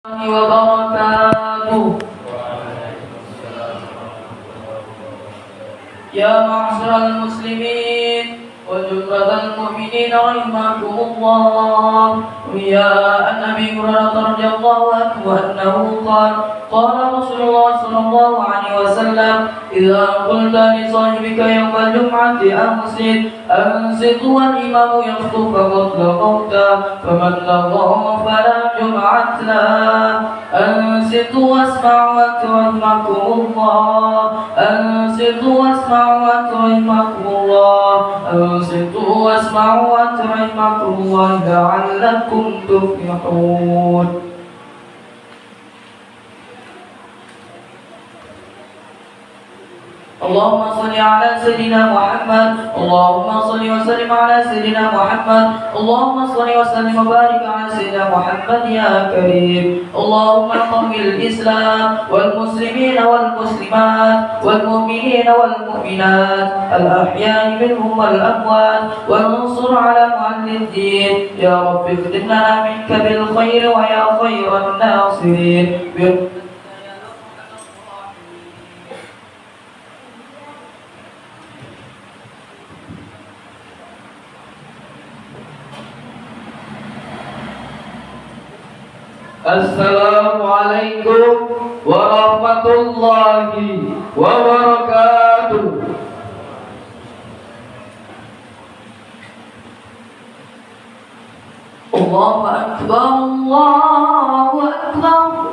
وبركاته. يا معشر المسلمين وجملة المؤمنين رحمكم الله، يا النبي هريرة رضي الله عنه أنه قال رسول الله صلى الله عليه وسلم: إذا قلت لصاحبك يوم الجمعة أنصت والإمام يخطب فقد لغوت فمن لغوا فلا جمعة له. أنصتوا واسمعوا رحمكم الله. أنصتوا واسمعوا رحمكم الله. أنصتوا واسمعوا رحمكم الله لعلكم تفلحون. اللهم صل على سيدنا محمد. اللهم صل وسلم على سيدنا محمد. اللهم صل وسلم وبارك على سيدنا محمد يا كريم. اللهم قوي الإسلام والمسلمين والمسلمات والمؤمنين والمؤمنات الأحياء منهم والأموات، وانصر على معل الدين. يا رب اختم لنا منك بالخير ويا خير الناصرين. Assalamualaikum warahmatullahi wabarakatuh. Allahu Akbar, Allahu Akbar,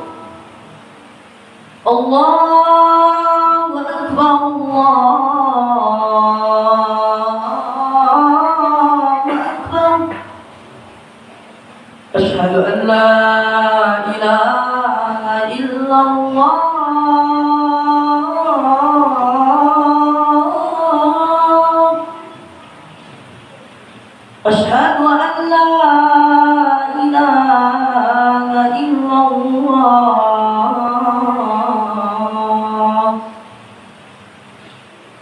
Allahu Akbar, Allahu Akbar. Asyhadu an la ilaha illallah. Asyhadu an la ilaha illallah.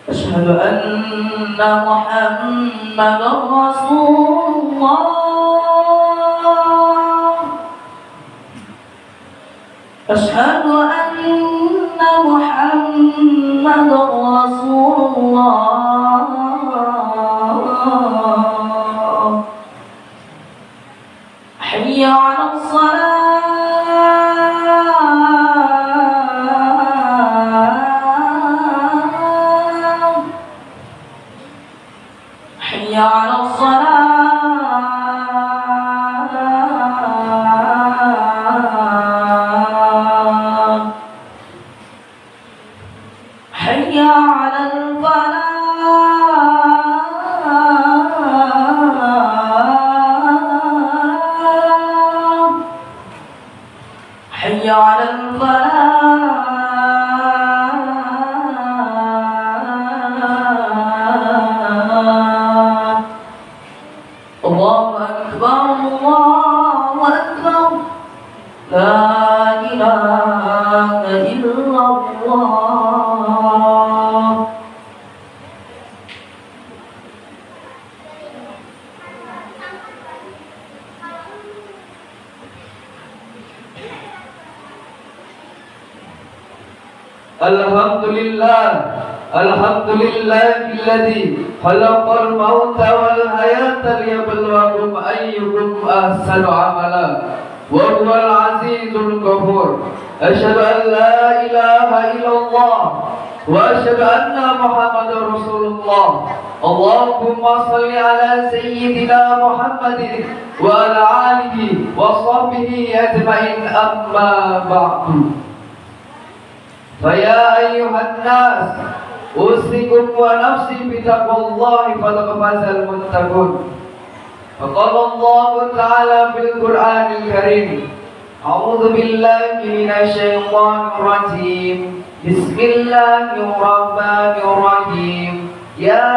Asyhadu anna Muhammadar Rasulullah. أشهد أن محمد رسول الله. حي على الصلاة. حي على الصلاة. حي على الفلاح. حي على الفلاح. الله أكبر، الله أكبر، لا إله إلا الله. Alhamdulillah, alhamdulillahilladzi khalaqal mauta wal hayata liyabluwakum ayyukum ahsanu amala wa huwal azizul ghafur. Asyhadu an la ilaha illallah wa asyhadu anna Muhammadar Rasulullah. Allahumma shalli ala sayyidina Muhammadin wa ala alihi wa sahbihi ajma'in, amma ba'du. Faya ayyuhan nas, usikum wa nafsi bitaqwallahi faqad fazal muttaqun. Faqala Allah Ta'ala fil Qur'anil Karim: A'udzu billahi minasy syaithanir rajim. Bismillahirrahmanirrahim. Ya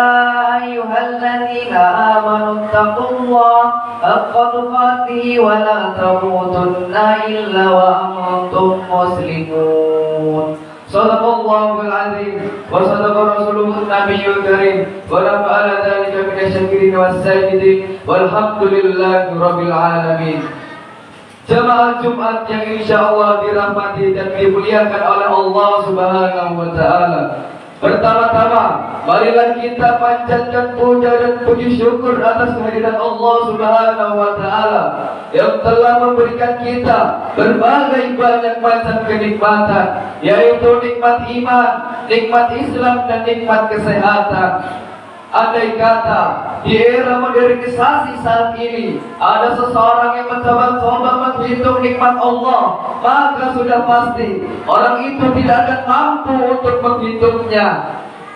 ayyuhalladzina amanu taqullaha haqqa tuqatih wa la tamutunna illa wa antum muslimun. Sadaqallahul azim wa sadaqa rasuluhun nabiyyul karim wa nafa'ana dzalika minasy syakirin was sajidin walhamdulillahi rabbil alamin. Jemaah Jumat yang insya Allah dirahmati dan dimuliakan oleh Allah Subhanahu wa Ta'ala. Pertama-tama, marilah kita panjatkan puja dan puji syukur atas kehadiran Allah Subhanahu wa Ta'ala yang telah memberikan kita berbagai banyak macam kenikmatan, yaitu nikmat iman, nikmat Islam, dan nikmat kesehatan. Andai kata di era modernisasi saat ini ada seseorang yang mencoba-coba menghitung nikmat Allah, maka sudah pasti orang itu tidak akan mampu untuk menghitungnya.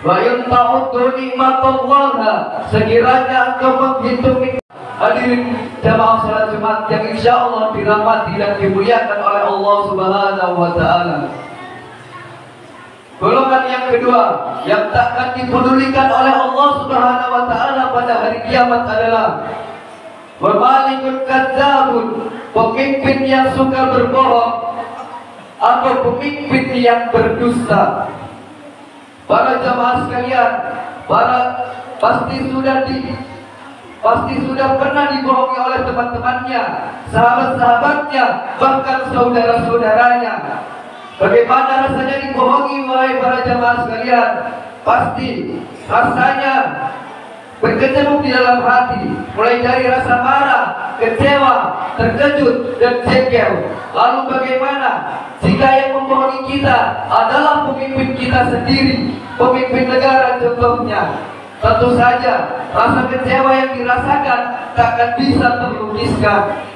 Wa in ta'uddu nikmatullah, sekiranya engkau menghitung nikmat. Hadirin jamaah salat Jumat yang insya Allah dirahmati dan dimuliakan oleh Allah Subhanahu wa Ta'ala. Golongan yang kedua yang takkan dipedulikan oleh Allah Subhanahu wa Ta'ala pada hari kiamat adalah Malikun kadzabun, pemimpin yang suka berbohong atau pemimpin yang berdusta. Para jamaah sekalian, pasti sudah pernah dibohongi oleh teman-temannya, sahabat-sahabatnya, bahkan saudara-saudaranya. Bagaimana rasanya dibohongi, wahai para jamaah sekalian? Pasti rasanya berkecamuk di dalam hati, mulai dari rasa marah, kecewa, terkejut, dan jengkel. Lalu bagaimana jika yang membohongi kita adalah pemimpin kita sendiri, pemimpin negara contohnya? Tentu saja rasa kecewa yang dirasakan takkan bisa terlukiskan.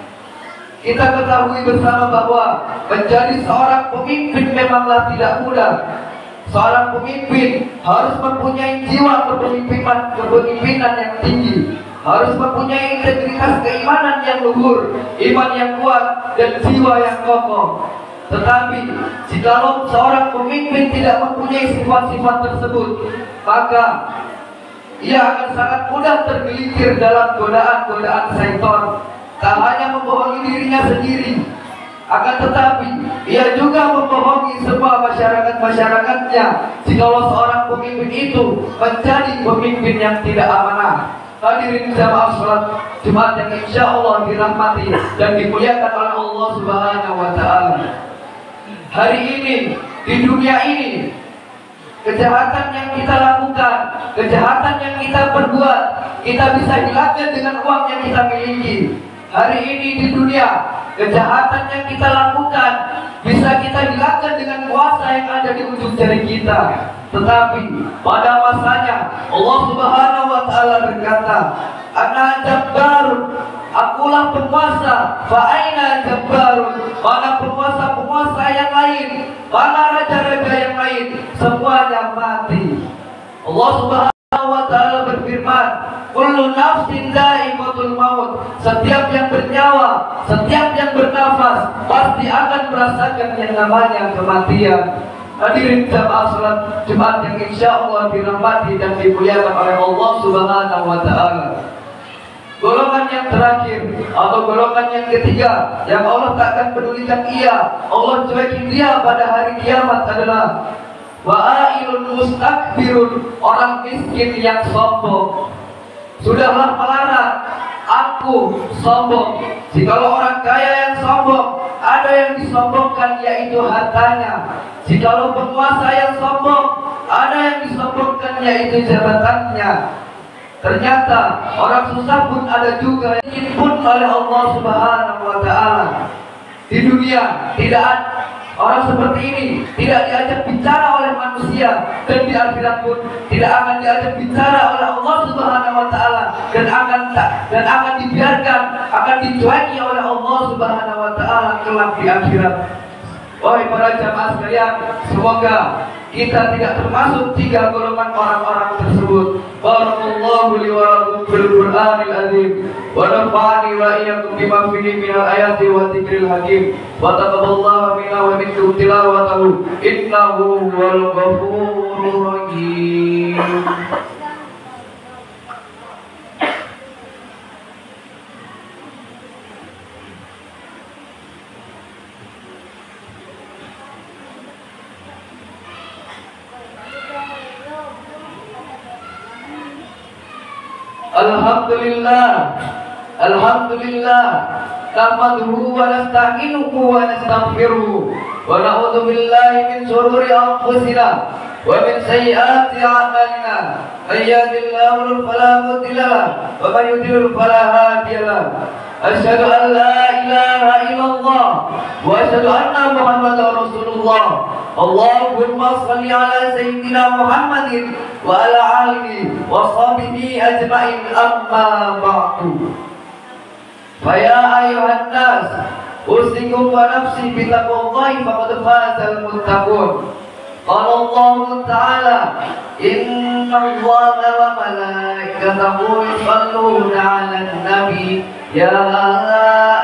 Kita ketahui bersama bahwa menjadi seorang pemimpin memanglah tidak mudah. Seorang pemimpin harus mempunyai jiwa kepemimpinan yang tinggi, harus mempunyai integritas keimanan yang luhur, iman yang kuat, dan jiwa yang kokoh. Tetapi jikalau seorang pemimpin tidak mempunyai sifat-sifat tersebut, maka ia akan sangat mudah tergelincir dalam godaan-godaan syaitan. Tak hanya membohongi dirinya sendiri, akan tetapi ia juga membohongi semua masyarakat-masyarakatnya jikalau seorang pemimpin itu menjadi pemimpin yang tidak amanah. Hadirin jamaah salat Jumat yang insya Allah dirahmati dan dimuliakan oleh Allah Subhanahu wa Ta'ala. Hari ini di dunia ini, kejahatan yang kita lakukan, kejahatan yang kita perbuat, kita bisa hilangkan dengan uang yang kita miliki. Hari ini di dunia, kejahatan yang kita lakukan bisa kita hilangkan dengan kuasa yang ada di ujung jari kita. Tetapi pada masanya Allah Subhanahu wa Ta'ala berkata, Ana Jabbarun, akulah penguasa. Fa aina Jabbarun, mana penguasa-penguasa yang lain, mana raja-raja yang lain, semuanya mati. Allah Subhanahu wa Ta'ala berfirman, kullu nafsin dha'iqatul maut, setiap yang bernyawa, setiap yang bernafas pasti akan merasakan yang namanya kematian. Hadirin jamaah salat Jumat yang insya Allah dirahmati dan dimuliakan oleh Allah Subhanahu wa Ta'ala. Golongan yang terakhir atau golongan yang ketiga yang Allah takkan pedulikan ia, Allah cuekin dia pada hari kiamat adalah wa'ilun mustakbirun, orang miskin yang sombong. Sudahlah melarat, aku sombong. Jikalau orang kaya yang sombong, ada yang disombongkan yaitu hartanya. Jikalau penguasa yang sombong, ada yang disombongkan yaitu jabatannya. Ternyata orang susah pun ada juga yang pun oleh Allah Subhanahu wa Ta'ala. Di dunia tidak ada orang seperti ini, tidak diajak bicara oleh manusia, dan di akhirat pun tidak akan diajak bicara oleh Allah Subhanahu wa Ta'ala, dan akan dibiarkan, akan dicueki oleh Allah Subhanahu wa Ta'ala kelak di akhirat. Wahai para jamaah sekalian, semoga kita tidak termasuk tiga golongan orang-orang tersebut. Barakallahu li wa lakum bil Qur'anil azim wa nafa'ani wa iyyakum bima fihi minal ayati wa dzikril hakim wa taqabbalallahu minna wa minkum tilawatahu innahu huwal ghafurur rahim. Alhamdulillah, Alhamdulillah, nahmaduhu wa nasta'inuhu wa nastaghfiruh wa na'udzu billahi min shururi anfusina wa min sayyiati a'malina. May yahdihillahu fala mudilla lahu wa may yudlil fala hadiya lahu. Asyhadu an la ilaha illallah wa asyhadu anna Muhammadar Rasulullah. Allahumma shalli ala sayyidina Muhammadin wa ala alihi wa sahbihi ajma'in, amma ba'du. Faya ayuhan nas, usikum wa nafsi bitaqwallahi faqad fazal muttaqun. Qala Allah Ta'ala, inna Allaha wa malaikatahu yusalluna 'alan nabi ya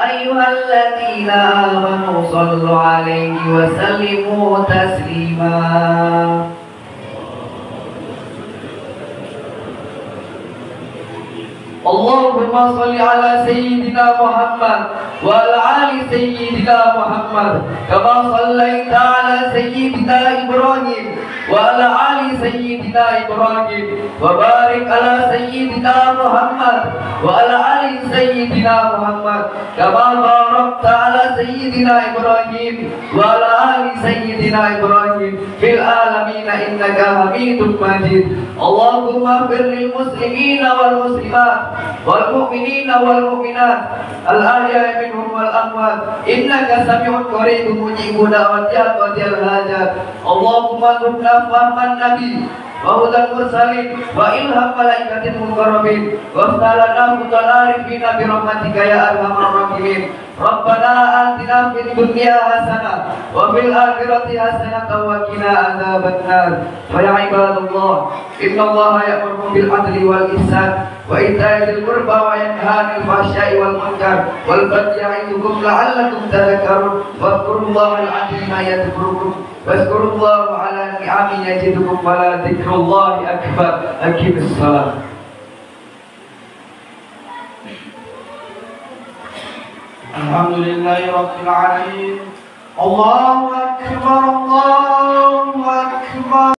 ayyuhalladzina amanu sallu 'alaihi wa sallimu taslima. Allahumma salli ala sayyidina Muhammad wa ala ali sayyidina Muhammad kama sallaita ala sayyidina Ibrahim wa ala ali sayyidina Ibrahim wa barik ala sayyidina Muhammad wa ala ali sayyidina Muhammad kama barakta ala sayyidina Ibrahim wa ala ali sayyidina Ibrahim fil alamin innaka Hamidum Majid. Allahumma ighfir lil muslimina wal muslimat wal mu'minina wal mu'minat al ahya'i minhum wal amwat innaka sami'un qaribun mujibu da'watil hajat. Allahumma zidna fahman nabi wa hudal mursalin wa ilham malaikatil muqarrabin wa aftalana mutal arifina bi rahmatika ya arhamar rahimin. Rabbana atina fid dunya hasanah wa fil akhirati hasanah wa qina adzabannar. Fa ya ibadallah, innallaha ya'muru bil adli wal ihsan wa ita'i dzil qurba wa yanha 'anil fahsya'i wal munkar wal baghi ya'idukum la'allakum tadhakkarun. Wadhkurullaha al-'azima yadhkurukum wazkurullaha 'ala ni'amihi yazidukum wa la dzikrullahi akbar. Aqimis shalah. Alhamdulillahi rabbil alamin. Allahu akbar, Allahu akbar.